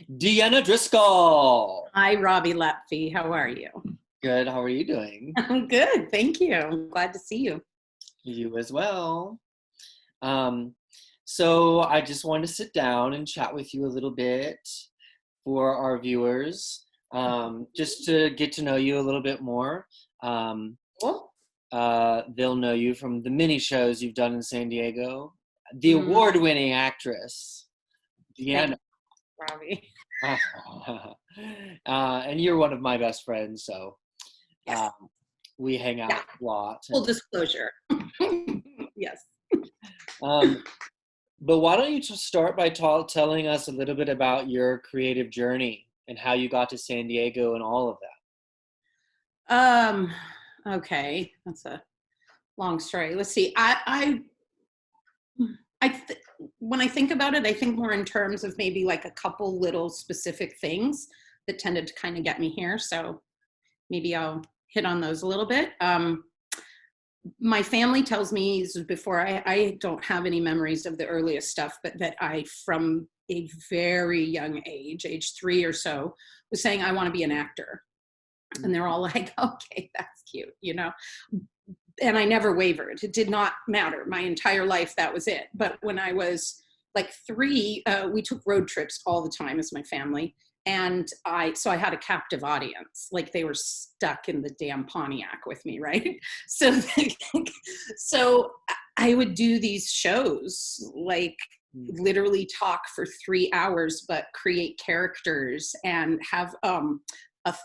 DeAnna Driscoll. Hi, Robbie Lutfy. How are you? Good. How are you doing? I'm good. Thank you. I'm glad to see you. You as well. Um, so I just wanted to sit down and chat with you a little bit for our viewers, just to get to know you a little bit more. Um, Cool. they'll know you from the mini shows you've done in San Diego. The Mm, award-winning actress, thanks, DeAnna. Robbie. And you're one of my best friends, so Yes. um, we hang Yeah. out a lot. Full disclosure. Yes. Um, but why don't you just start by telling us a little bit about your creative journey and how you got to San Diego and all of Um. Okay. That's a long story. Let's see. When I think about it, I think more in terms of maybe like a couple little specific things that tended to kind of get me here. So maybe I'll hit on those a little bit. My family tells me, this is before I don't have any memories of the earliest stuff, but that I, from a very young age 3 or so, was saying, I want to be an actor. that. And they're all like, okay, that's cute, And I never wavered. It did not matter. My entire life, that was it. But when I was like 3, we took road trips all the time as my family. And so I had a captive audience, like they were stuck in the damn Pontiac with me, right? So, so I would do these shows, like literally talk for 3 hours, but create characters and have a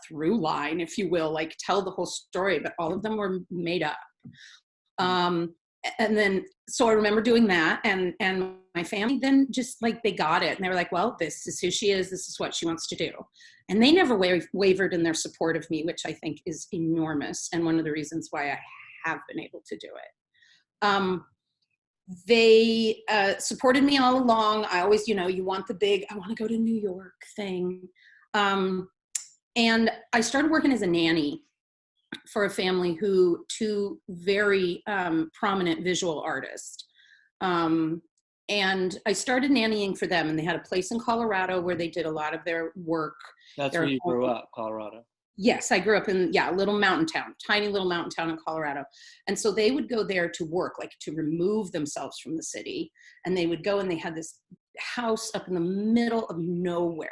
through line, if you will, like tell the whole story, but all of them were made up. And then, so I remember doing that, and my family then just like, they got it. And they were like, well, this is who she is. This is what she wants to do. And they never wavered in their support of me, which I think is enormous. And one of the reasons why I have been able to do it. They supported me all along. I always, you want the big, I want to go to New York thing. And I started working as a nanny for a family two very prominent visual artists. And I started nannying for them, and they had a place in Colorado where they did a lot of their work. That's where you grew up, Colorado. Yes, I grew up in, a little mountain town, tiny little mountain town in Colorado. And so they would go there to work, like to remove themselves from the city. And they would go, and they had this house up in the middle of nowhere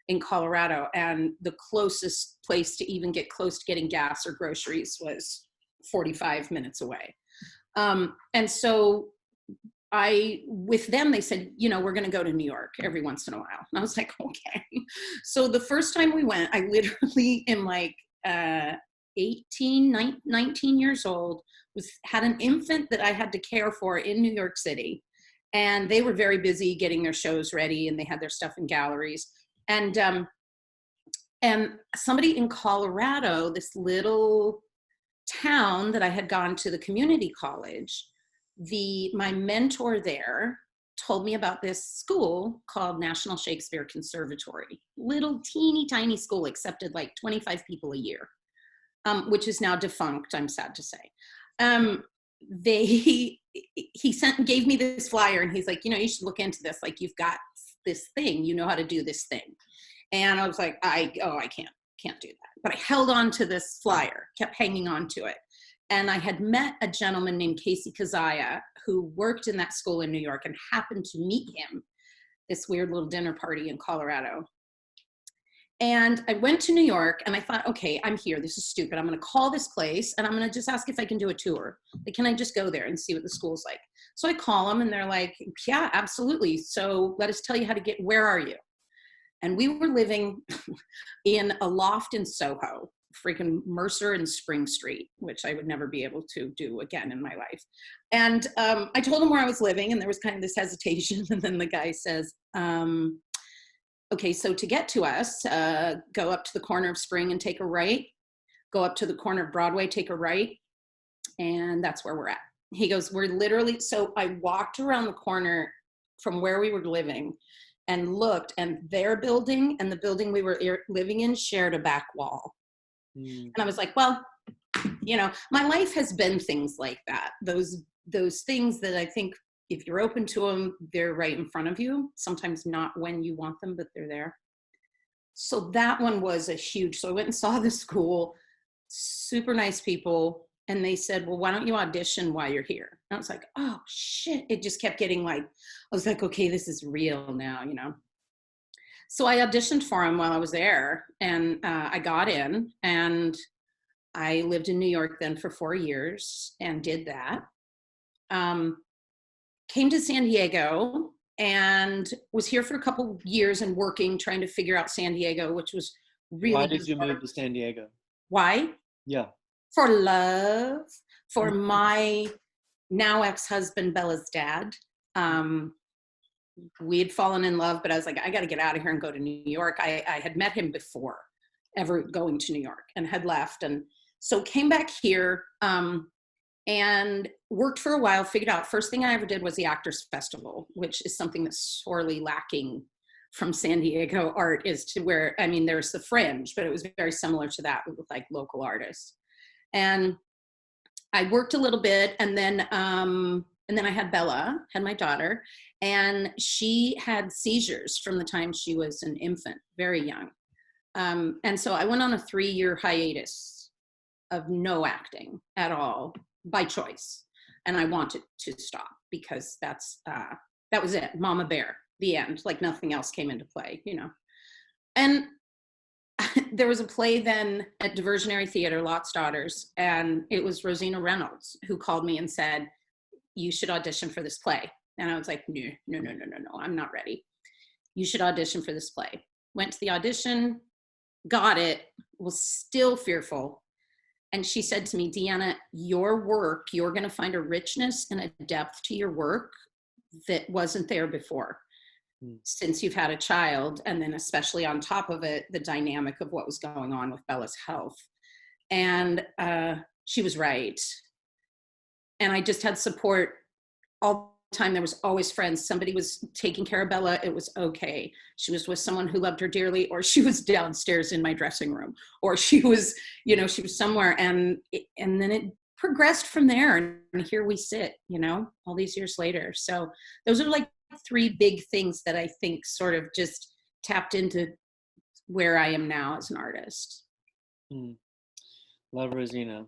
in Colorado, and the closest place to even get close to getting gas or groceries was 45 minutes away. And so with them, they said, we're going to go to New York every once in a while. And I was like, okay. So the first time we went, I literally am like 19 years old, had an infant that I had to care for in New York City. And they were very busy getting their shows ready, and they had their stuff in galleries. And somebody in Colorado, this little town that I had gone to the community college, my mentor there told me about this school called National Shakespeare Conservatory. Little teeny tiny school, accepted like 25 people a year, which is now defunct, I'm sad to say. He gave me this flyer, and he's like, you should look into this. Like, you've got this thing, you know how to do this thing. And I was like, I can't do that. But I held on to this flyer, kept hanging on to it. And I had met a gentleman named Casey Kazaya, who worked in that school in New York, and happened to meet him this weird little dinner party in Colorado. And I went to New York, and I thought, okay, I'm here. This is stupid. I'm going to call this place, and I'm going to just ask if I can do a tour. Like, can I just go there and see what the school's like? So I call them, and they're like, yeah, absolutely. So let us tell you how to get, where are you? And we were living in a loft in Soho, freaking Mercer and Spring Street, which I would never be able to do again in my life. And I told him where I was living, and there was kind of this hesitation. And then the guy says, okay, so to get to us, go up to the corner of Spring and take a right, go up to the corner of Broadway, take a right, and that's where we're at. He goes, we're literally, so I walked around the corner from where we were living and looked, and their building and the building we were living in shared a back wall. And I was like, well, my life has been things like that. Those things that I think, if you're open to them, they're right in front of you. Sometimes not when you want them, but they're there. So that one was a huge, so I went and saw the school, super nice people. And they said, well, why don't you audition while you're here? And I was like, oh shit. It just kept getting like, I was like, okay, this is real now, you know? So I auditioned for him while I was there, and I got in, and I lived in New York then for 4 years and did that. Came to San Diego and was here for a couple years and working, trying to figure out San Diego, which was really Why did you bizarre. move to San Diego? Why? Yeah. For love, for my now ex-husband Bella's dad. We had fallen in love, but I was like, I got to get out of here and go to New York. I had met him before ever going to New York and had left. And so came back here and worked for a while, figured out first thing I ever did was the Actors Festival, which is something that's sorely lacking from San Diego art, is to where, I mean, there's the Fringe, but it was very similar to that with like local artists. And I worked a little bit, and then I had Bella, had my daughter, and she had seizures from the time she was an infant, very young. And so I went on a 3-year hiatus of no acting at all by choice. And I wanted to stop because that was it. Mama Bear, the end, like nothing else came into play, you know? And there was a play then at Diversionary Theater, Lot's Daughters, and it was Rosina Reynolds who called me and said, you should audition for this play. And I was like, no, I'm not ready. You should audition for this play. Went to the audition, got it, was still fearful. And she said to me, DeAnna, your work, you're going to find a richness and a depth to your work that wasn't there before. Since you've had a child, and then especially on top of it, the dynamic of what was going on with Bella's health. And she was right. And I just had support all the time. There was always friends. Somebody was taking care of Bella. It was okay. She was with someone who loved her dearly, or she was downstairs in my dressing room, or she was, you know, she was somewhere. And then it progressed from there. And here we sit, you know, all these years later. So those are like 3 big things that I think sort of just tapped into where I am now as an artist. Love Rosina.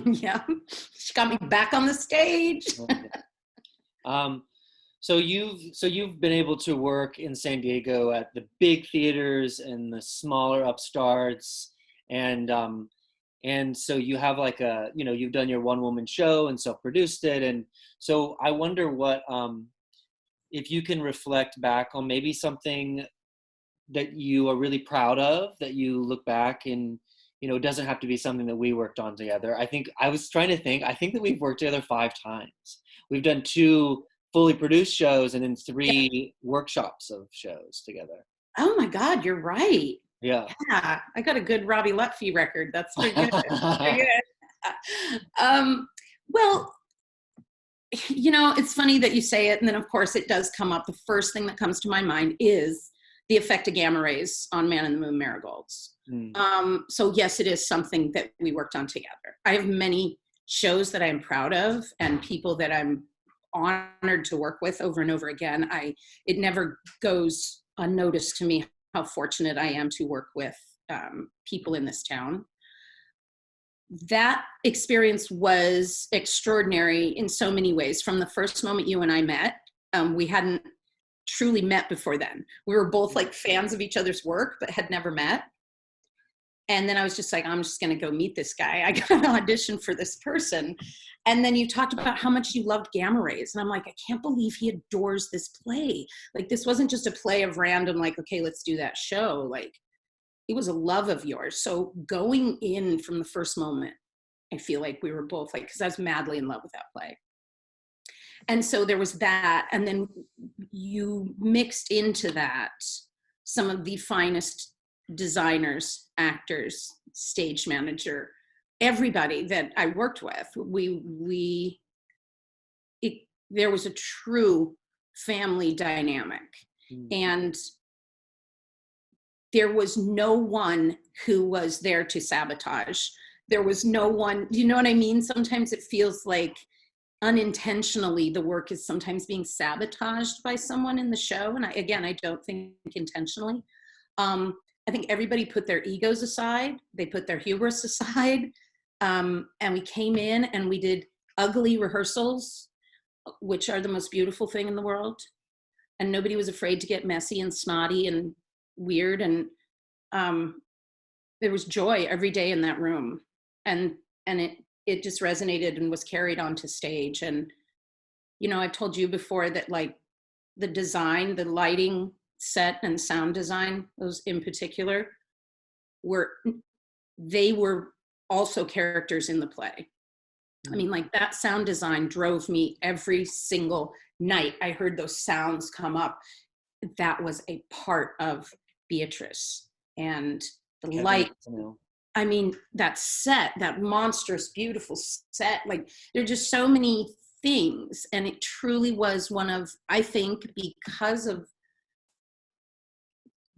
Yeah, she got me back on the stage. So you've been able to work in San Diego at the big theaters and the smaller upstarts, and so you have like you've done your one-woman show and self-produced it, and so I wonder what if you can reflect back on maybe something that you are really proud of, that you look back and, you know, it doesn't have to be something that we worked on together. I think that we've worked together 5 times. We've done 2 fully produced shows and then 3 workshops of shows together. Oh my God, you're right. Yeah. Yeah, I got a good Robbie Lutfy record. That's pretty good. Pretty good. Well, you know, it's funny that you say it, and then of course it does come up. The first thing that comes to my mind is the effect of gamma rays on Man in the Moon Marigolds. So yes, it is something that we worked on together. I have many shows that I am proud of and people that I'm honored to work with over and over again. It never goes unnoticed to me how fortunate I am to work with people in this town. That experience was extraordinary in so many ways. From the first moment you and I met, we hadn't truly met before then. We were both like fans of each other's work, but had never met. And then I was just like, I'm just going to go meet this guy. I got an audition for this person. And then you talked about how much you loved gamma rays. And I'm like, I can't believe he adores this play. Like, this wasn't just a play of random, like, okay, let's do that show. Like, it was a love of yours. So going in from the first moment, I feel like we were both like, because I was madly in love with that play. And so there was that. And then you mixed into that some of the finest designers, actors, stage manager, everybody that I worked with. There was a true family dynamic. And there was no one who was there to sabotage. There was no one, you know what I mean? Sometimes it feels like unintentionally the work is sometimes being sabotaged by someone in the show. And I don't think intentionally. And I think everybody put their egos aside. They put their hubris aside. And we came in and we did ugly rehearsals, which are the most beautiful thing in the world. And nobody was afraid to get messy and snotty and weird. And there was joy every day in that room. And it just resonated and was carried onto stage. And, you know, I've told you before that, like, the design, the lighting, set and sound design, those in particular, they were also characters in the play. I mean, like, that sound design drove me every single night. I heard those sounds come up. That was a part of Beatrice. And the light, I mean, that set, that monstrous, beautiful set, like, there are just so many things. And it truly was one of, I think, because of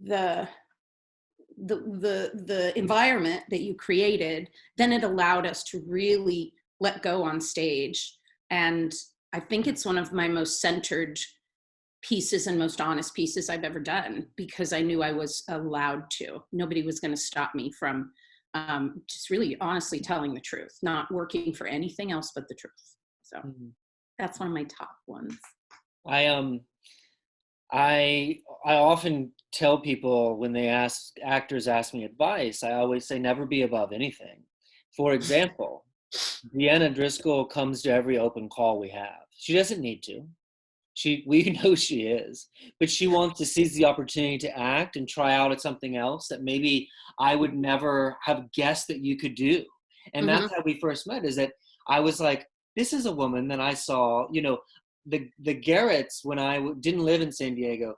the environment that you created, then it allowed us to really let go on stage. And I think it's one of my most centered pieces and most honest pieces I've ever done, because I knew I was allowed to. Nobody was going to stop me from just really honestly telling the truth, not working for anything else but the truth. So that's one of my top ones. I often tell people when actors ask me advice, I always say never be above anything. For example, DeAnna Driscoll comes to every open call we have. She doesn't need to. We know she is, but she wants to seize the opportunity to act and try out at something else that maybe I would never have guessed that you could do. And that's how we first met, is that I was like, this is a woman that I saw, you know, the Garretts, when I didn't live in San Diego,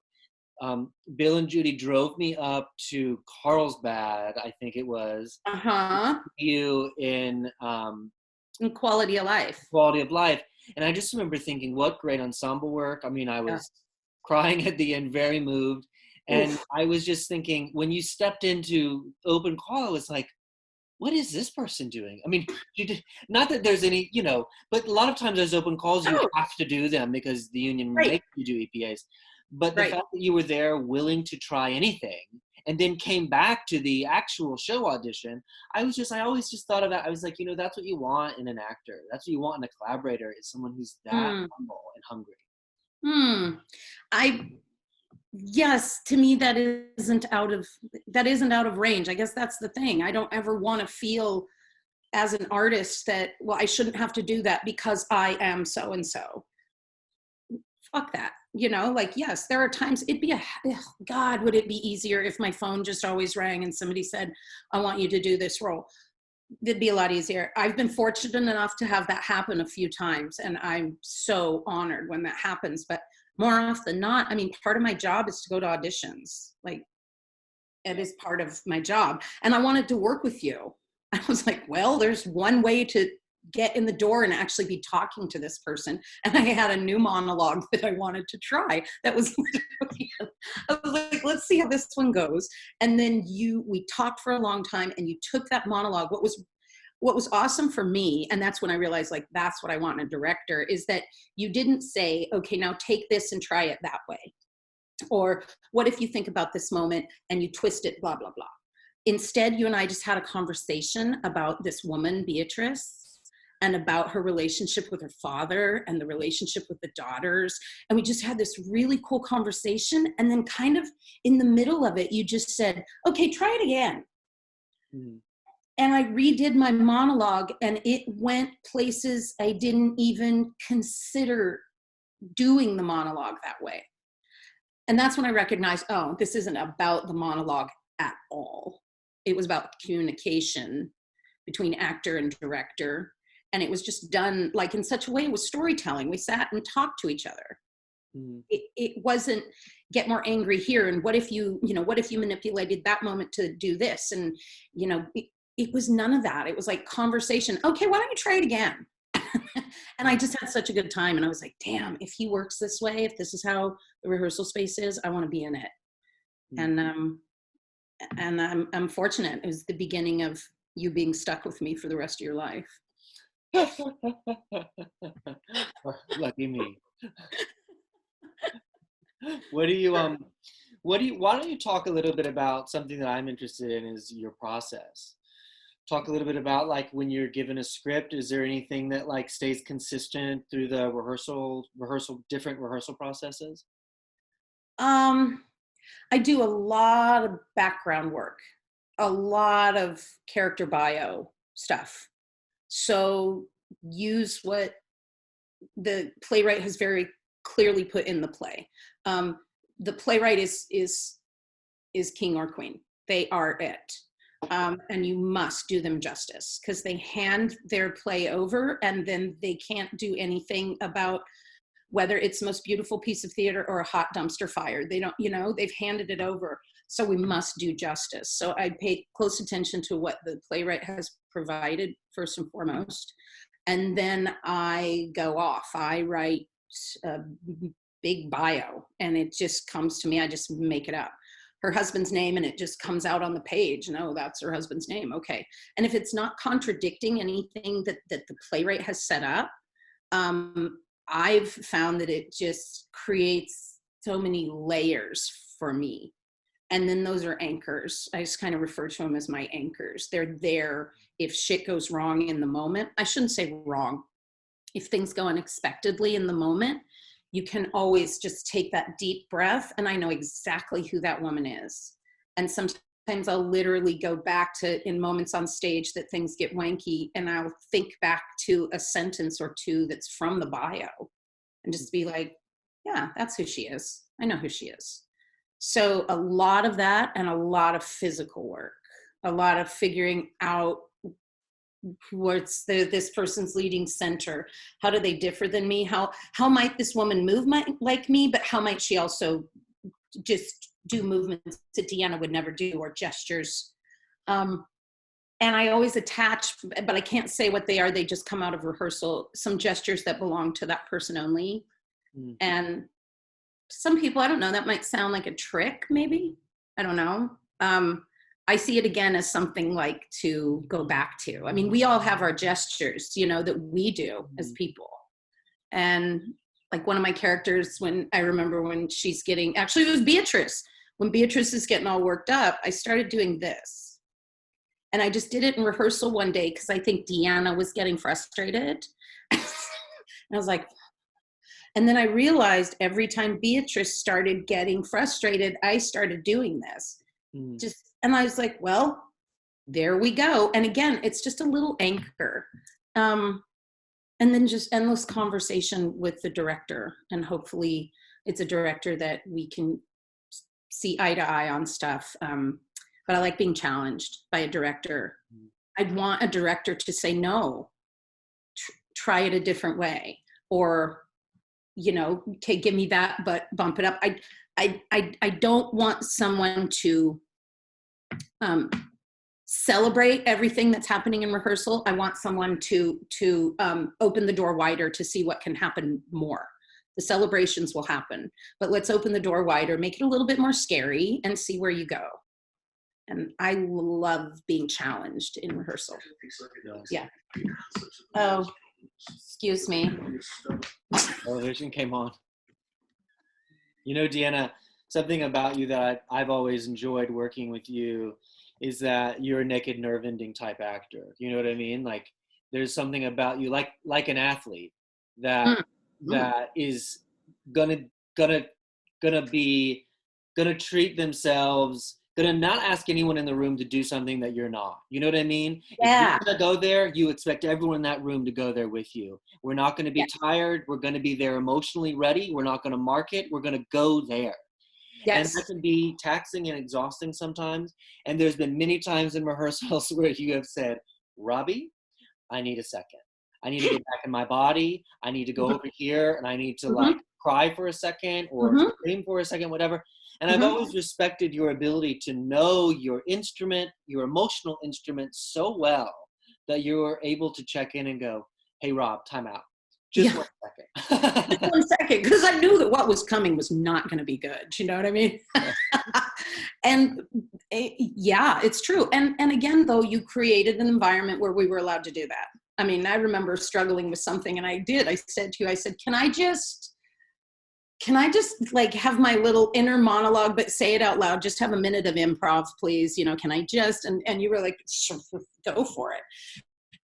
Bill and Judy drove me up to Carlsbad, I think it was, you in Quality of Life. Quality of Life. And I just remember thinking, what great ensemble work. I mean, I was crying at the end, very moved. And I was just thinking, when you stepped into open call, I was like, what is this person doing? I mean, not that there's any, you know, but a lot of times those open calls, you have to do them because the union makes you do EPAs. But the fact that you were there willing to try anything and then came back to the actual show audition, I always just thought of that. I was like, you know, that's what you want in an actor. That's what you want in a collaborator, is someone who's that humble and hungry. Yes, to me, that isn't out of range. I guess that's the thing. I don't ever want to feel as an artist that, well, I shouldn't have to do that because I am so-and-so. Fuck that. You know, like, yes, there are times God, would it be easier if my phone just always rang and somebody said, I want you to do this role. It'd be a lot easier. I've been fortunate enough to have that happen a few times, and I'm so honored when that happens. But more often than not, I mean, part of my job is to go to auditions. Like, it is part of my job. And I wanted to work with you. I was like, well, there's one way to get in the door and actually be talking to this person. And I had a new monologue that I wanted to try. That was literally, I was like, let's see how this one goes. And then we talked for a long time, and you took that monologue. What was awesome for me, and that's when I realized, like, that's what I want in a director, is that you didn't say, okay, now take this and try it that way. Or what if you think about this moment and you twist it, blah, blah, blah. Instead, you and I just had a conversation about this woman, Beatrice, and about her relationship with her father and the relationship with the daughters. And we just had this really cool conversation. And then kind of in the middle of it, you just said, okay, try it again. And I redid my monologue, and it went places I didn't even consider doing the monologue that way. And that's when I recognized, oh, this isn't about the monologue at all. It was about communication between actor and director. And it was just done like in such a way, it was storytelling. We sat and talked to each other. It wasn't get more angry here. And what if you manipulated that moment to do this? And, you know, it was none of that. It was like conversation. Okay, why don't you try it again? And I just had such a good time. And I was like, damn, if he works this way, if this is how the rehearsal space is, I want to be in it. And I'm fortunate. It was the beginning of you being stuck with me for the rest of your life. Lucky me. What do you Why don't you talk a little bit about something that I'm interested in is your process. Talk a little bit about like when you're given a script, is there anything that like stays consistent through the different rehearsal processes? I do a lot of background work, a lot of character bio stuff. So use what the playwright has very clearly put in the play. The playwright is king or queen. They are it. And you must do them justice because they hand their play over and then they can't do anything about whether it's the most beautiful piece of theater or a hot dumpster fire. They don't, they've handed it over. So we must do justice. So I pay close attention to what the playwright has provided first and foremost. And then I go off. I write a big bio and it just comes to me. I just make it up. Her husband's name and it just comes out on the page. No, that's her husband's name. Okay. And if it's not contradicting anything that the playwright has set up, I've found that it just creates so many layers for me. And then those are anchors. I just kind of refer to them as my anchors. They're there if shit goes wrong in the moment. I shouldn't say wrong. If things go unexpectedly in the moment, you can always just take that deep breath and I know exactly who that woman is. And sometimes I'll literally go back to in moments on stage that things get wanky and I'll think back to a sentence or two that's from the bio and just be like, yeah, that's who she is. I know who she is. So a lot of that and a lot of physical work, a lot of figuring out what's this person's leading center. How do they differ than me? How might this woman move like me, but how might she also just do movements that DeAnna would never do or gestures? And I always attach, but I can't say what they are. They just come out of rehearsal, some gestures that belong to that person only. Mm-hmm. And some people, I don't know, that might sound like a trick, maybe. I don't know. I see it again as something like to go back to. I mean, we all have our gestures, that we do as people. And like one of my characters, I remember when she's actually it was Beatrice. When Beatrice is getting all worked up, I started doing this. And I just did it in rehearsal one day because I think DeAnna was getting frustrated. And I was like, and then I realized every time Beatrice started getting frustrated, I started doing this. And I was like, well, there we go. And again, it's just a little anchor. And then just endless conversation with the director. And hopefully it's a director that we can see eye to eye on stuff. But I like being challenged by a director. I'd want a director to say, no, try it a different way. Or, okay, give me that, but bump it up. I don't want someone to celebrate everything that's happening in rehearsal. I want someone to open the door wider to see what can happen more. The celebrations will happen, but let's open the door wider, make it a little bit more scary and see where you go. And I love being challenged in rehearsal. Yeah. Oh, excuse me. Television came on. DeAnna, something about you that I've always enjoyed working with you is that you're a naked nerve ending type actor. You know what I mean? Like there's something about you like an athlete that is gonna treat themselves, gonna not ask anyone in the room to do something that you're not. You know what I mean? Yeah. If you're gonna go there, you expect everyone in that room to go there with you. We're not gonna be tired. We're gonna be there emotionally ready. We're not gonna mark it. We're gonna go there. Yes. And that can be taxing and exhausting sometimes. And there's been many times in rehearsals where you have said, Robbie, I need a second. I need to get back in my body. I need to go over here and I need to like cry for a second or scream for a second, whatever. And I've always respected your ability to know your instrument, your emotional instrument so well that you're able to check in and go, hey, Rob, time out. Just 1 second. Just 1 second, because I knew that what was coming was not going to be good. You know what I mean? And yeah, it's true. And again, though, you created an environment where we were allowed to do that. I mean, I remember struggling with something and I said to you, I said, can can I just like have my little inner monologue, but say it out loud? Just have a minute of improv, please. You know, can I just, and you were like, sure, go for it.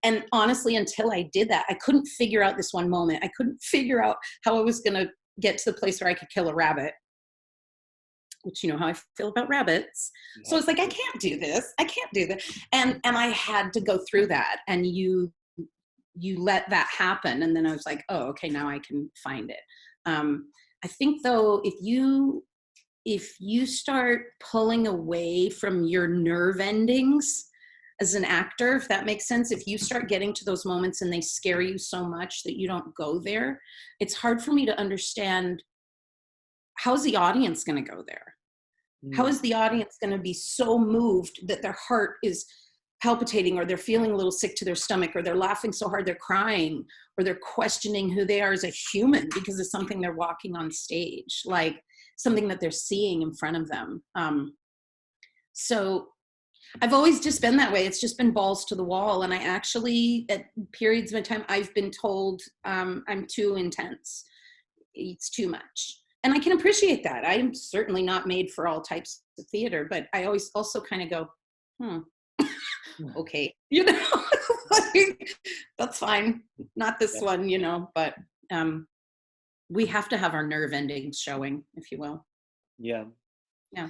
And honestly, until I did that, I couldn't figure out this one moment. I couldn't figure out how I was going to get to the place where I could kill a rabbit, which you know how I feel about rabbits. Yeah. So it's like, I can't do this. I can't do that. And I had to go through that. And you let that happen. And then I was like, oh, okay, now I can find it. I think though, if you start pulling away from your nerve endings as an actor, if that makes sense, if you start getting to those moments and they scare you so much that you don't go there, it's hard for me to understand, how's the audience going to go there? How is the audience going to be so moved that their heart is palpitating, or they're feeling a little sick to their stomach, or they're laughing so hard they're crying, or they're questioning who they are as a human because of something they're walking on stage, like something that they're seeing in front of them. So I've always just been that way. It's just been balls to the wall. And I actually, at periods of my time, I've been told I'm too intense. It's too much. And I can appreciate that. I'm certainly not made for all types of theater, but I always also kind of go, okay, you know, like, that's fine. Not this one, you know, but we have to have our nerve endings showing, if you will. Yeah. Yeah.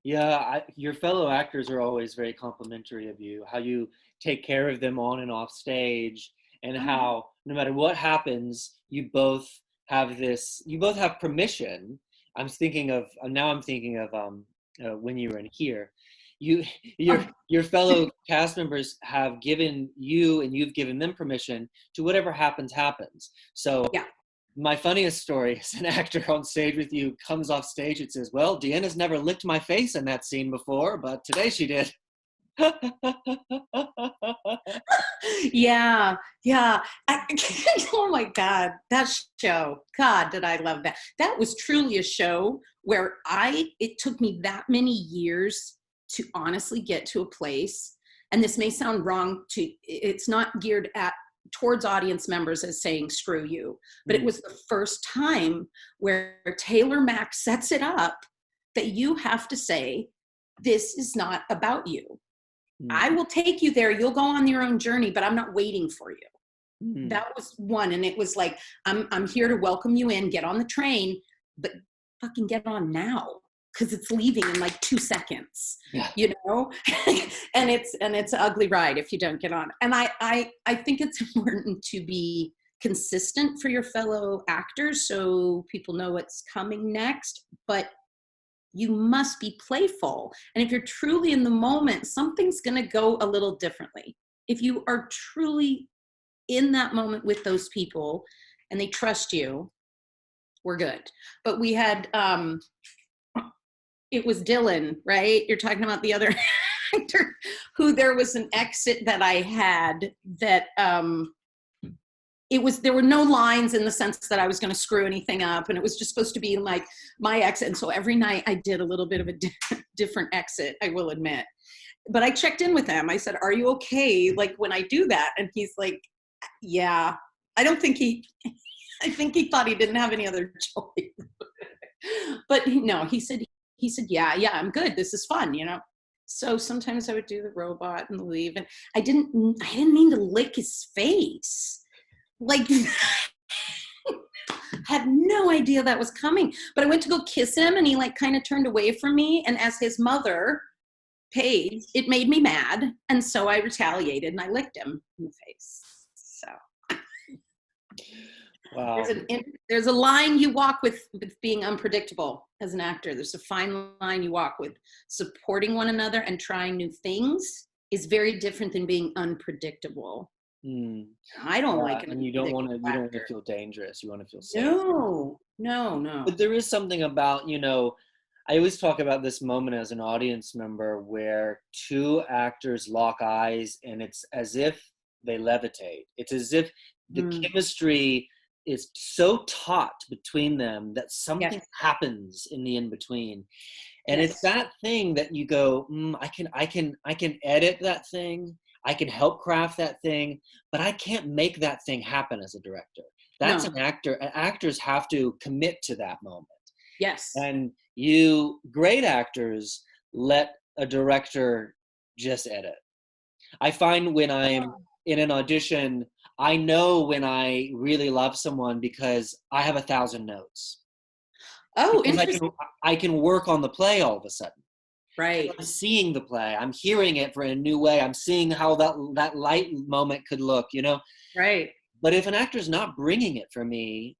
Yeah, your fellow actors are always very complimentary of you, how you take care of them on and off stage, and how no matter what happens, you both have permission. I'm thinking of when you were in Here, your fellow cast members have given you, and you've given them permission to whatever happens. So yeah. My funniest story is an actor on stage with you comes off stage and says, well, DeAnna's never licked my face in that scene before, but today she did. Yeah. Oh my God, that show. God, did I love that. That was truly a show where it took me that many years to honestly get to a place, and this may sound wrong, it's not geared towards audience members as saying screw you, but it was the first time where Taylor Mack sets it up that you have to say, this is not about you. I will take you there, you'll go on your own journey, but I'm not waiting for you. That was one. And it was like, I'm here to welcome you in, get on the train, but fucking get on now, because it's leaving in like 2 seconds, you know? and it's an ugly ride if you don't get on. And I think it's important to be consistent for your fellow actors so people know what's coming next, but you must be playful. And if you're truly in the moment, something's gonna go a little differently. If you are truly in that moment with those people and they trust you, we're good. But we had, it was Dylan, right? You're talking about the other actor who there was an exit that I had that there were no lines in the sense that I was going to screw anything up, and it was just supposed to be like my exit. And so every night I did a little bit of a different exit, I will admit. But I checked in with him. I said, are you okay? Like when I do that? And he's like, yeah. I think he thought he didn't have any other choice. But no, he said, yeah, I'm good. This is fun, you know? So sometimes I would do the robot and leave, and I didn't mean to lick his face. Like, had no idea that was coming. But I went to go kiss him, and he like kind of turned away from me. And as his mother, Paige, it made me mad. And so I retaliated and I licked him in the face. So. Wow. There's a line you walk with being unpredictable as an actor. There's a fine line you walk with. Supporting one another and trying new things is very different than being unpredictable. I don't like it. And you don't want to feel dangerous. You want to feel safe. No. But there is something about, you know, I always talk about this moment as an audience member where two actors lock eyes and it's as if they levitate. It's as if the chemistry is so taut between them that something happens in the in-between. And it's that thing that you go, I can edit that thing. I can help craft that thing, but I can't make that thing happen as a director. That's an actor. Actors have to commit to that moment. Yes. And great actors, let a director just edit. I find when I'm in an audition, I know when I really love someone because I have 1,000 notes. Oh, Because interesting. I can work on the play all of a sudden. Right. I'm seeing the play. I'm hearing it for a new way. I'm seeing how that light moment could look, you know? Right. But if an actor's not bringing it for me,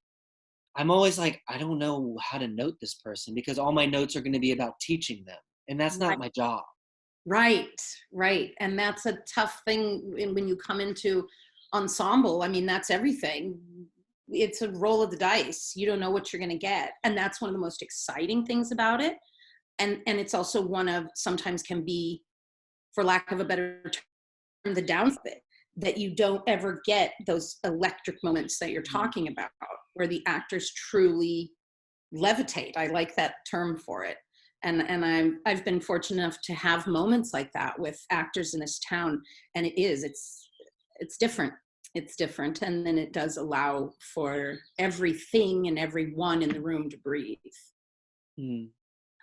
I'm always like, I don't know how to note this person because all my notes are going to be about teaching them. And that's not my job. Right. Right. And that's a tough thing when you come into ensemble. I mean, that's everything. It's a roll of the dice. You don't know what you're going to get. And that's one of the most exciting things about it. And it's also one of, sometimes can be, for lack of a better term, the downside, that you don't ever get those electric moments that you're talking about, where the actors truly levitate. I like that term for it. And I've been fortunate enough to have moments like that with actors in this town, and it's different. It's different, and then it does allow for everything and everyone in the room to breathe. Hmm.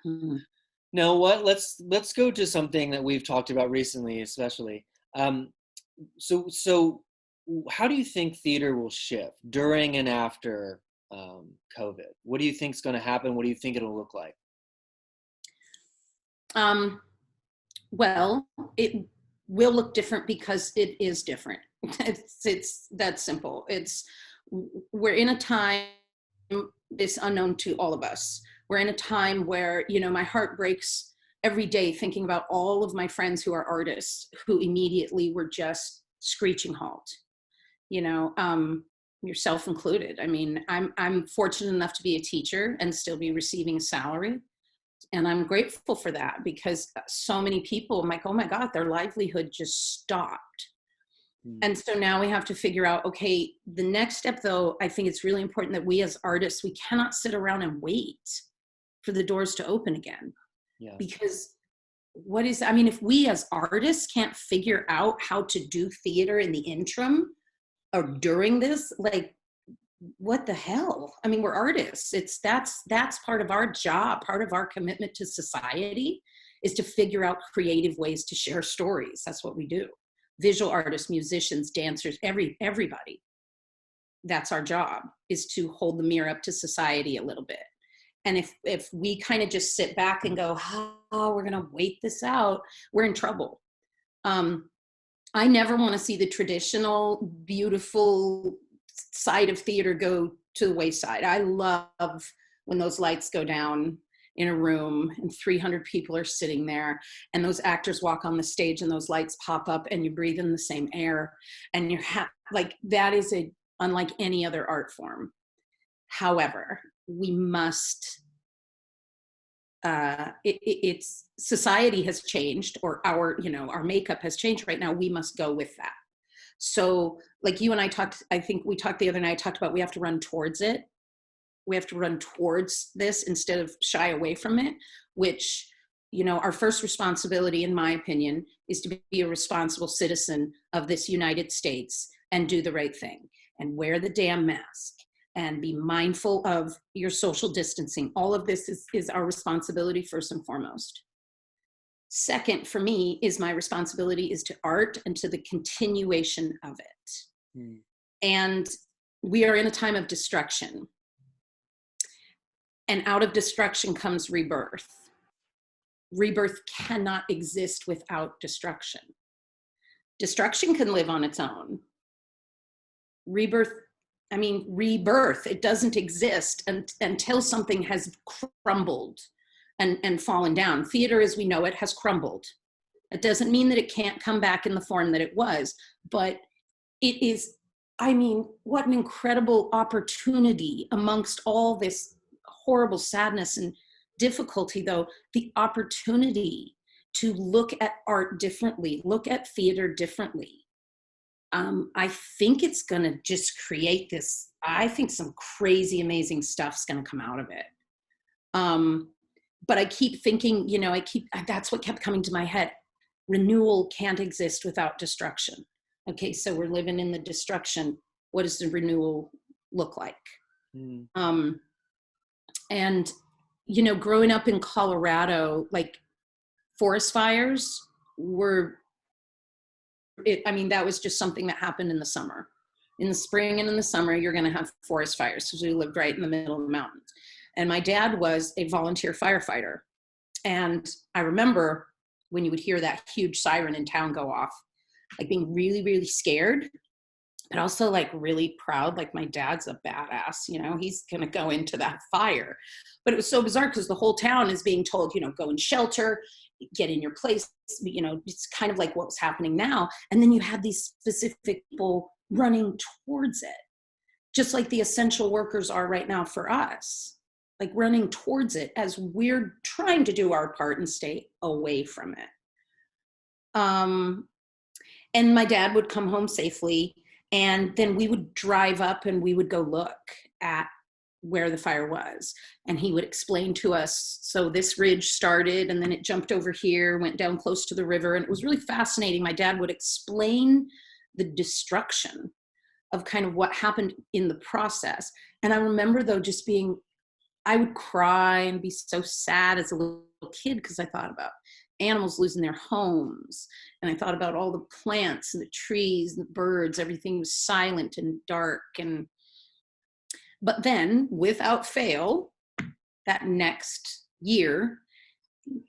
Mm. Now, what? Let's go to something that we've talked about recently, especially. So, how do you think theater will shift during and after COVID? What do you think is going to happen? What do you think it'll look like? Well, it will look different because it is different. It's that simple. We're in a time, it's unknown to all of us. We're in a time where, my heart breaks every day thinking about all of my friends who are artists who immediately were just screeching halt, yourself included. I mean, I'm fortunate enough to be a teacher and still be receiving a salary. And I'm grateful for that because so many people, I'm like, oh my God, their livelihood just stopped. And so now we have to figure out, okay, the next step though, I think it's really important that we as artists, we cannot sit around and wait for the doors to open again. Yeah. Because if we as artists can't figure out how to do theater in the interim or during this, like, what the hell? I mean, we're artists. That's part of our job. Part of our commitment to society is to figure out creative ways to share stories. That's what we do. Visual artists, musicians, dancers, everybody. That's our job, is to hold the mirror up to society a little bit. And if we kind of just sit back and go, oh, we're going to wait this out, we're in trouble. I never want to see the traditional, beautiful side of theater go to the wayside. I love when those lights go down in a room and 300 people are sitting there and those actors walk on the stage and those lights pop up and you breathe in the same air and you're like, that is unlike any other art form. However, we must, it's society has changed, or our makeup has changed right now. We must go with that. So like you and I talked, I think we talked the other night, talked about we have to run towards it. We have to run towards this instead of shy away from it, which, our first responsibility, in my opinion, is to be a responsible citizen of this United States and do the right thing and wear the damn mask and be mindful of your social distancing. All of this is our responsibility first and foremost. Second, for me, is my responsibility is to art and to the continuation of it. And we are in a time of destruction. And out of destruction comes rebirth. Rebirth cannot exist without destruction. Destruction can live on its own. Rebirth, it doesn't exist until something has crumbled and fallen down. Theater as we know it has crumbled. It doesn't mean that it can't come back in the form that it was, but it is, what an incredible opportunity amongst all this horrible sadness and difficulty, though, the opportunity to look at art differently, look at theater differently. I think it's going to just create this, I think some crazy, amazing stuff's going to come out of it. But I keep thinking, that's what kept coming to my head. Renewal can't exist without destruction. Okay, so we're living in the destruction. What does the renewal look like? And you know, growing up in Colorado, like forest fires were, I mean, that was just something that happened in the summer. In the spring and in the summer, you're going to have forest fires because we lived right in the middle of the mountains. And my dad was a volunteer firefighter. And I remember when you would hear that huge siren in town go off, like being really, really scared, but also like really proud. Like my dad's a badass, you know, he's going to go into that fire. But it was so bizarre because the whole town is being told, you know, go and shelter, get in your place. You know, it's kind of like what was happening now. And then you had these specific people running towards it, just like the essential workers are right now for us, like running towards it as we're trying to do our part and stay away from it. And my dad would come home safely, and then we would drive up and we would go look at where the fire was. And he would explain to us, so this ridge started and then it jumped over here, went down close to the river. And it was really fascinating. My dad would explain the destruction of kind of what happened in the process. And I remember though, just being, I would cry and be so sad as a little kid because I thought about animals losing their homes. And I thought about all the plants and the trees and the birds, everything was silent and dark. But then without fail, that next year,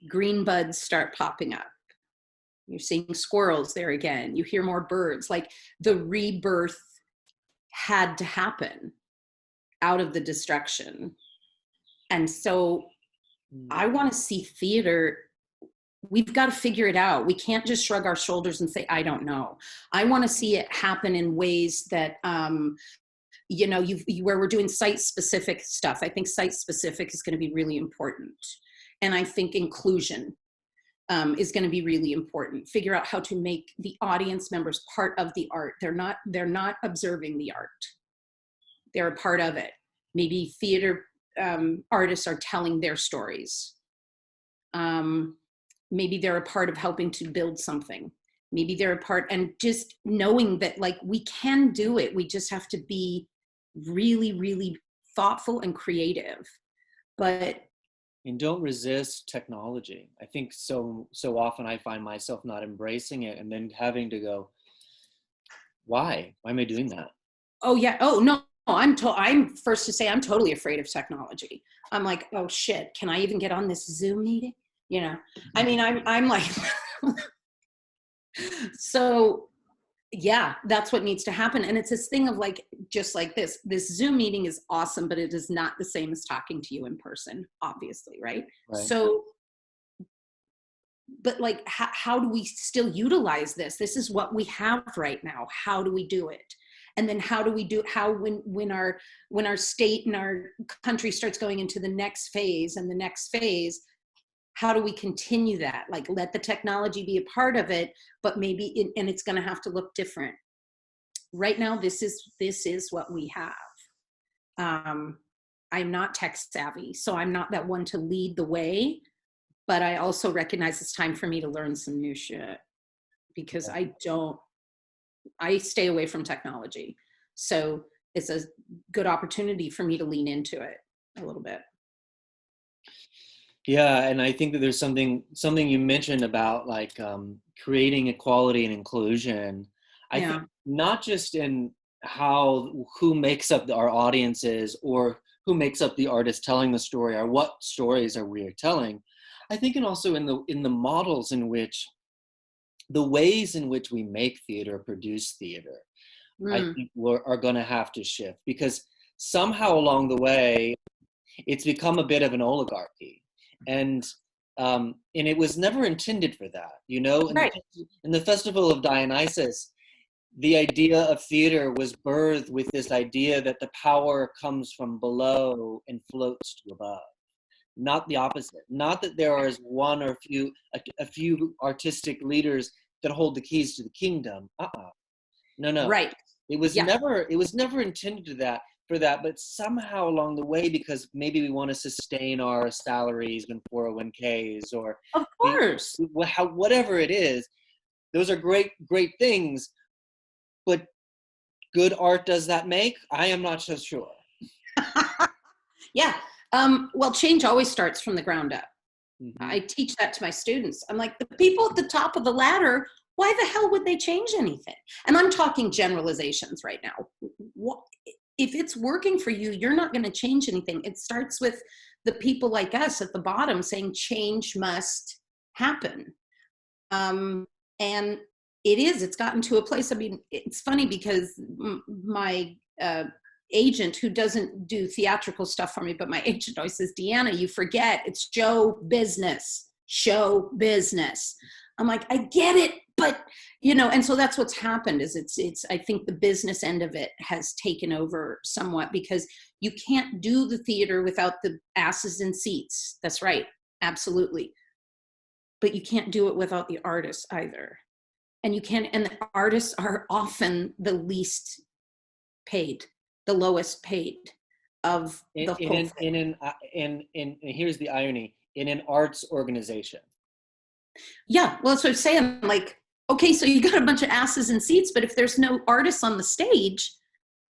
green buds start popping up. You're seeing squirrels there again. You hear more birds. Like the rebirth had to happen out of the destruction. And so I want to see theater. We've got to figure it out. We can't just shrug our shoulders and say, I don't know. I want to see it happen in ways that, you know, where we're doing site-specific stuff. I think site-specific is going to be really important. And I think inclusion is going to be really important. Figure out how to make the audience members part of the art. They're not observing the art. They're a part of it. Maybe theater artists are telling their stories. Maybe they're a part of helping to build something. Maybe they're a part, and just knowing that like we can do it. We just have to be really, really thoughtful and creative. And don't resist technology. I think so often I find myself not embracing it and then having to go, why am I doing that? Oh yeah. Oh no. I'm first to say I'm totally afraid of technology. I'm like, oh shit, can I even get on this Zoom meeting? You know, I mean, I'm like, so yeah, that's what needs to happen. And it's this thing of like, just like this Zoom meeting is awesome, but it is not the same as talking to you in person, obviously. Right. So, but like, how do we still utilize this? This is what we have right now. How do we do it? And then how do we do, when our state and our country starts going into the next phase and the next phase, how do we continue that? Like, let the technology be a part of it, but maybe, and it's going to have to look different. Right now, this is what we have. I'm not tech savvy, so I'm not that one to lead the way, but I also recognize it's time for me to learn some new shit because I stay away from technology. So it's a good opportunity for me to lean into it a little bit. Yeah, and I think that there's something you mentioned about like creating equality and inclusion. I think not just in who makes up our audiences or who makes up the artist telling the story or what stories are we telling. I think and also in the models in which the ways in which we make theater, produce theater, I think are going to have to shift because somehow along the way, it's become a bit of an oligarchy. And it was never intended for that, you know? In the Festival of Dionysus, the idea of theater was birthed with this idea that the power comes from below and floats to above. Not the opposite. Not that there is one or a few artistic leaders that hold the keys to the kingdom. No. Right. It was never intended for that, but somehow along the way, because maybe we want to sustain our salaries and 401ks or of course, whatever it is, those are great things, but good art does that make? I am not so sure. Yeah. Well, change always starts from the ground up. Mm-hmm. I teach that to my students. I'm like, the people at the top of the ladder, why the hell would they change anything? And I'm talking generalizations right now. If it's working for you, you're not going to change anything. It starts with the people like us at the bottom saying change must happen. And it's gotten to a place. I mean, it's funny because my agent, who doesn't do theatrical stuff for me, but my agent always says, DeAnna, you forget it's show business. I'm like, I get it, but and so that's what's happened is it's I think the business end of it has taken over somewhat, because you can't do the theater without the asses in seats. That's right. Absolutely. But you can't do it without the artists either. And the artists are often the least paid, the lowest paid of the whole thing. And here's the irony, in an arts organization. Yeah, well, that's what I'm saying. Like, okay, so you got a bunch of asses in seats, but if there's no artists on the stage,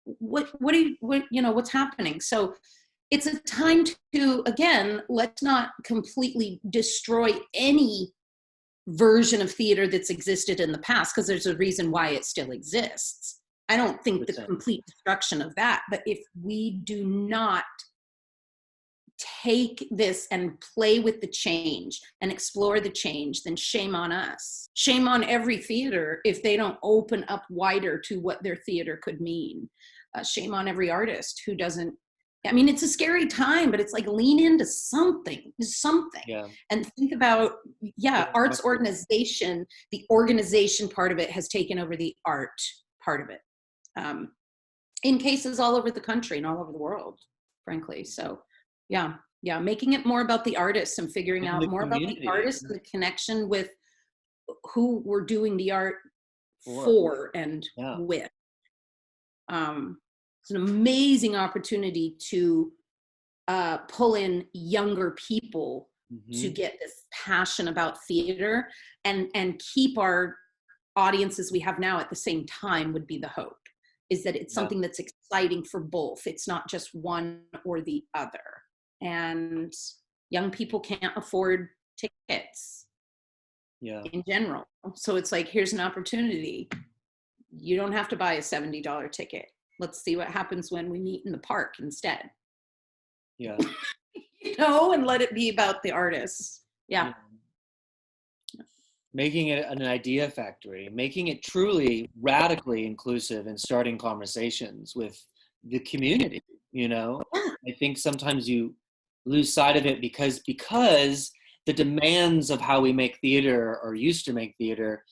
what's happening? So it's a time to, again, let's not completely destroy any version of theater that's existed in the past, because there's a reason why it still exists. I don't think the complete destruction of that, but if we do not take this and play with the change and explore the change, then shame on us. Shame on every theater if they don't open up wider to what their theater could mean. Shame on every artist who doesn't. I mean, it's a scary time, but it's like lean into something. Yeah. And think about, arts organization. The organization part of it has taken over the art part of it. In cases all over the country and all over the world, frankly. So, yeah, making it more about the artists and figuring out more about the artists and the connection with who we're doing the art for and with. It's an amazing opportunity to pull in younger people to get this passion about theater and keep our audiences we have now at the same time would be the hope, is that it's something that's exciting for both. It's not just one or the other. And young people can't afford tickets in general. So it's like, here's an opportunity. You don't have to buy a $70 ticket. Let's see what happens when we meet in the park instead. Yeah. And let it be about the artists. Yeah. Making it an idea factory, making it truly radically inclusive and starting conversations with the community, I think sometimes you lose sight of it because the demands of how we make theater or used to make theater,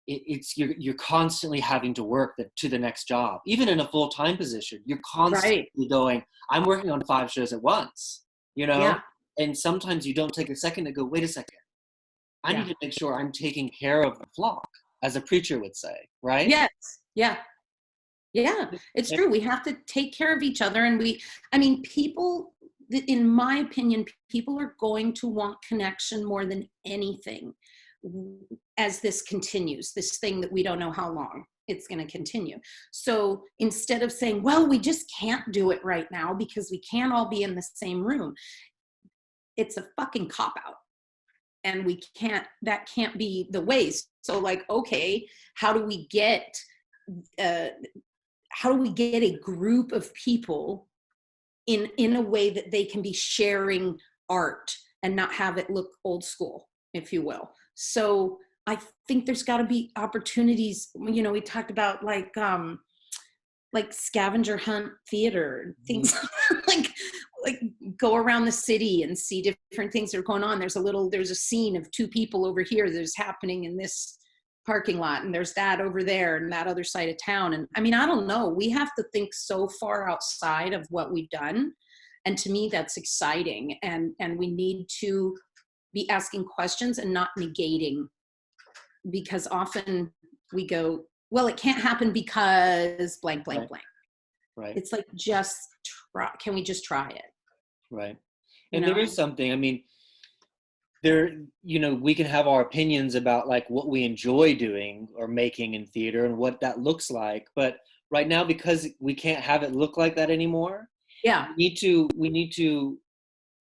you're constantly having to work to the next job. Even in a full-time position, you're constantly going, I'm working on 5 shows at once, and sometimes you don't take a second to go, wait a second, I need to make sure I'm taking care of the flock, as a preacher would say, right? Yes. Yeah, it's true. We have to take care of each other. And people, in my opinion, people are going to want connection more than anything as this continues, this thing that we don't know how long it's going to continue. So instead of saying, well, we just can't do it right now because we can't all be in the same room, it's a fucking cop-out. And that can't be the way. So like, okay, how do we get a group of people in a way that they can be sharing art and not have it look old school, if you will? So I think there's got to be opportunities. We talked about like scavenger hunt theater, things like go around the city and see different things that are going on. There's a scene of 2 people over here that's happening in this parking lot, and there's that over there and that other side of town. And I mean, I don't know. We have to think so far outside of what we've done. And to me, that's exciting. And we need to be asking questions and not negating, because often we go, well, it can't happen because blank, blank, blank. Right. It's like, just try. Can we just try it? Right. And there is something, I mean, we can have our opinions about like what we enjoy doing or making in theater and what that looks like. But right now, because we can't have it look like that anymore, we need to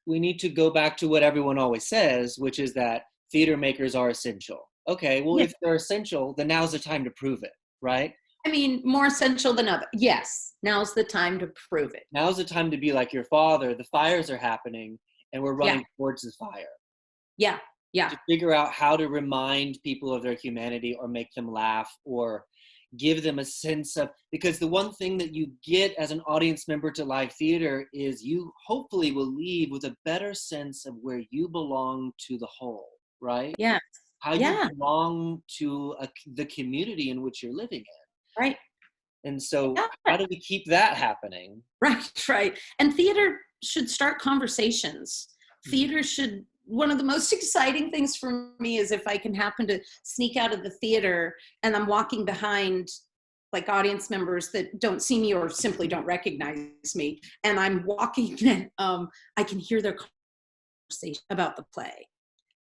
we need to go back to what everyone always says, which is that theater makers are essential. Okay, well, Yeah. if they're essential, then now's the time to prove it, right? I mean, more essential than other. Yes, now's the time to prove it. Now's the time to be like your father. The fires are happening, and we're running Yeah. towards the fire. Yeah. Yeah. To figure out how to remind people of their humanity or make them laugh or give them a sense of, because the one thing that you get as an audience member to live theater is you hopefully will leave with a better sense of where you belong to the whole, right? Yeah. How you Yeah. belong to the community in which you're living in. Right. And so Yeah. how do we keep that happening? Right. Right. And theater should start conversations. Theater should, one of the most exciting things for me is if I can happen to sneak out of the theater and I'm walking behind like audience members that don't see me or simply don't recognize me. And I'm walking and I can hear their conversation about the play.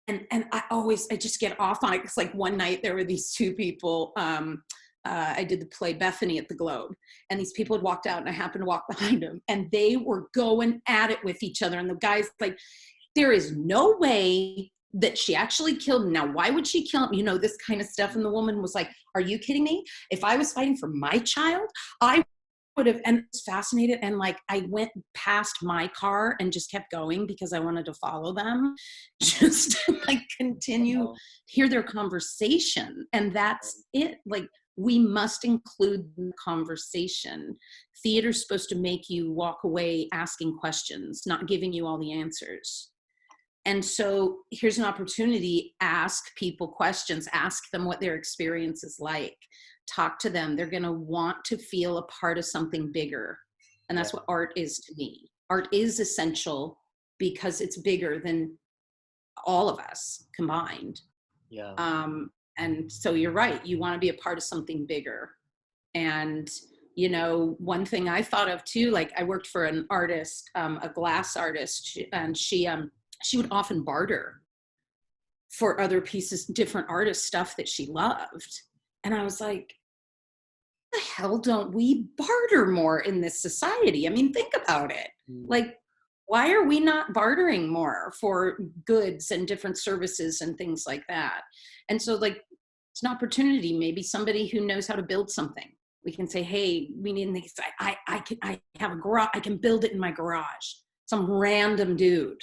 And I just get off on it. It's like one night there were these two people, I did the play Bethany at the Globe, and these people had walked out and I happened to walk behind them and they were going at it with each other. And the guy's like, there is no way that she actually killed him. Now, why would she kill him? You know, this kind of stuff. And the woman was like, are you kidding me? If I was fighting for my child, I would have, and it's fascinated. And like, I went past my car and just kept going because I wanted to follow them, just to like continue, hear their conversation. And that's it. Like, we must include the conversation. Theater's supposed to make you walk away asking questions, not giving you all the answers. And so here's an opportunity, ask people questions, ask them what their experience is like, talk to them. They're gonna want to feel a part of something bigger. And that's what art is to me. Art is essential because it's bigger than all of us combined. Yeah. And so you're right, you wanna be a part of something bigger. And you know, one thing I thought of too, like I worked for an artist, a glass artist, and she would often barter for other pieces, different artist stuff that she loved. And I was like, the hell don't we barter more in this society? I mean, think about it. Like, why are we not bartering more for goods and different services and things like that? And so like, it's an opportunity, maybe somebody who knows how to build something. We can say, hey, we need these. I have a garage. I can build it in my garage. Some random dude.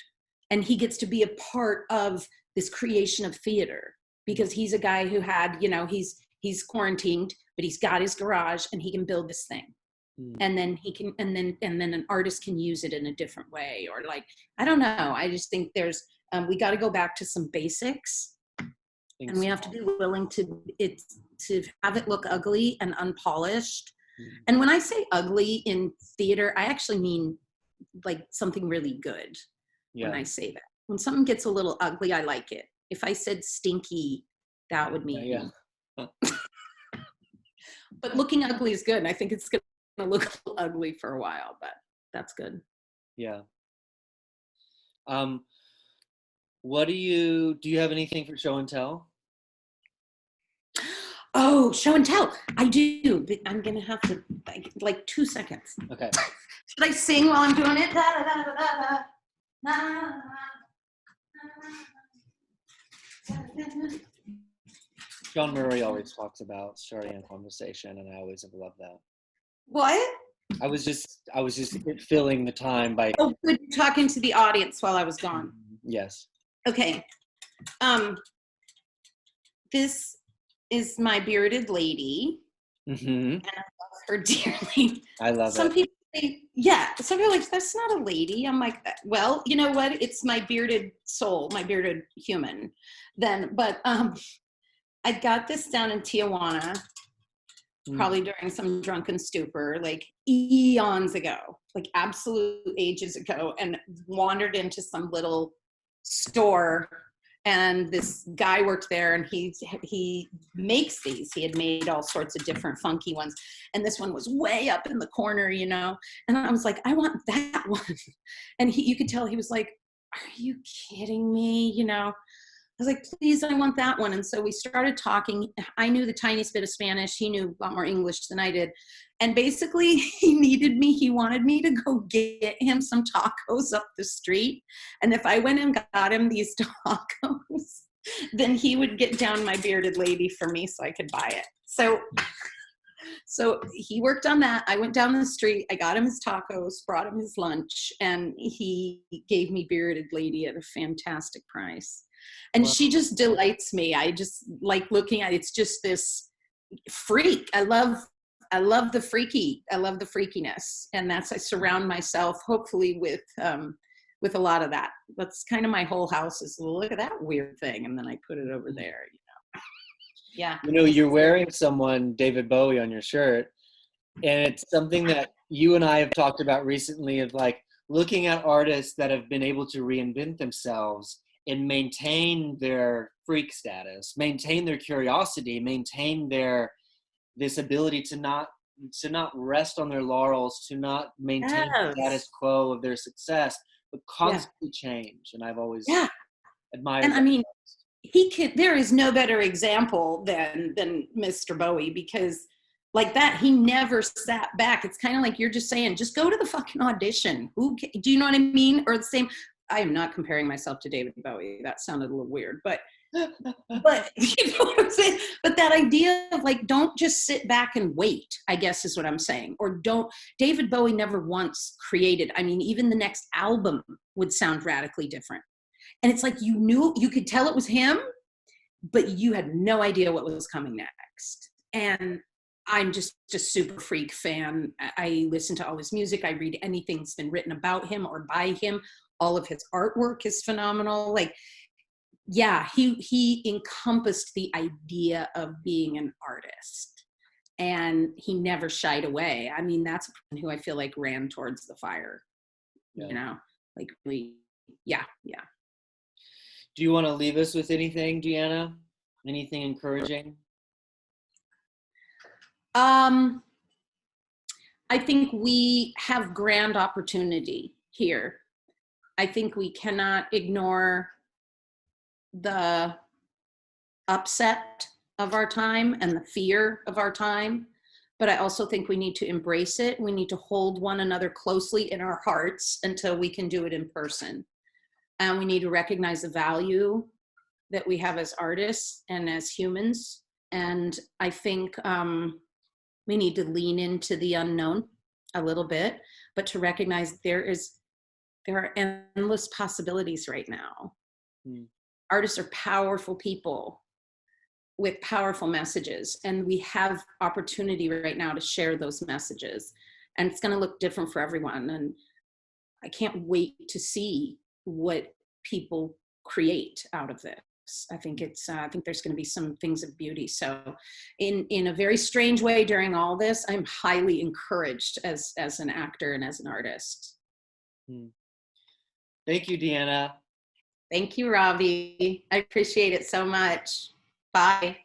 And he gets to be a part of this creation of theater because he's a guy who had, you know, he's quarantined, but he's got his garage and he can build this thing. And then he can, and then an artist can use it in a different way, or like, I don't know. I just think there's, we got to go back to some basics, and we have to be willing to have it look ugly and unpolished. And when I say ugly in theater, I actually mean like something really good. When I say that, when something gets a little ugly, I like it. If I said stinky, that would mean. But looking ugly is good. And I think it's going to look a little ugly for a while, but that's good. Yeah. What do you have anything for show and tell? Oh, show and tell. I do, but I'm going to have to like 2 seconds. Okay. Should I sing while I'm doing it? Da, da, da, da, da. John Murray always talks about starting a conversation, and I always have loved that. What? I was just filling the time by. Oh, good, talking to the audience while I was gone. Yes. Okay. This is my bearded lady, and I love her dearly. I love Some it. people say, yeah, some people are like, that's not a lady. I'm like, well, you know what? It's my bearded soul, my bearded human. But I got this down in Tijuana, probably during some drunken stupor, like eons ago, like absolute ages ago, and wandered into some little store. And this guy worked there, and he makes these. He had made all sorts of different funky ones. And this one was way up in the corner, you know? And I was like, I want that one. And you could tell he was like, are you kidding me? You know? was like, please, I want that one. And so we started talking. I knew the tiniest bit of Spanish. He knew a lot more English than I did. And basically he wanted me to go get him some tacos up the street. And if I went and got him these tacos, then he would get down my bearded lady for me so I could buy it. So he worked on that. I went down the street, I got him his tacos, brought him his lunch, and he gave me bearded lady at a fantastic price. And she just delights me. I just like looking at it. It's just this freak. I love the freakiness. And I surround myself hopefully with a lot of that. That's kind of my whole house is, look at that weird thing. And then I put it over there, Yeah. You're wearing David Bowie on your shirt, and it's something that you and I have talked about recently, of like looking at artists that have been able to reinvent themselves and maintain their freak status, maintain their curiosity, maintain this ability to not rest on their laurels, to not maintain the status quo of their success, but constantly change. And I've always admired and that. I mean, there is no better example than Mr. Bowie, because like that, he never sat back. It's kind of like you're just saying, just go to the fucking audition. Do you know what I mean? Or the same, I am not comparing myself to David Bowie. That sounded a little weird, but you know what I'm saying? But that idea of like, don't just sit back and wait, I guess is what I'm saying. Or David Bowie never once created, I mean, even the next album would sound radically different. And it's like, you could tell it was him, but you had no idea what was coming next. And I'm just a super freak fan. I listen to all his music. I read anything that's been written about him or by him. All of his artwork is phenomenal. Like, yeah, he encompassed the idea of being an artist, and he never shied away. I mean, that's a person who I feel like ran towards the fire, like really, yeah. Do you want to leave us with anything, DeAnna? Anything encouraging? I think we have grand opportunity here. I think we cannot ignore the upset of our time and the fear of our time, but I also think we need to embrace it. We need to hold one another closely in our hearts until we can do it in person. And we need to recognize the value that we have as artists and as humans. And I think we need to lean into the unknown a little bit, but to recognize there are endless possibilities right now. Artists are powerful people with powerful messages, and we have opportunity right now to share those messages. And it's going to look different for everyone. And I can't wait to see what people create out of this. I think there's going to be some things of beauty. So in a very strange way during all this, I'm highly encouraged as an actor and as an artist. Thank you, DeAnna. Thank you, Robbie. I appreciate it so much. Bye.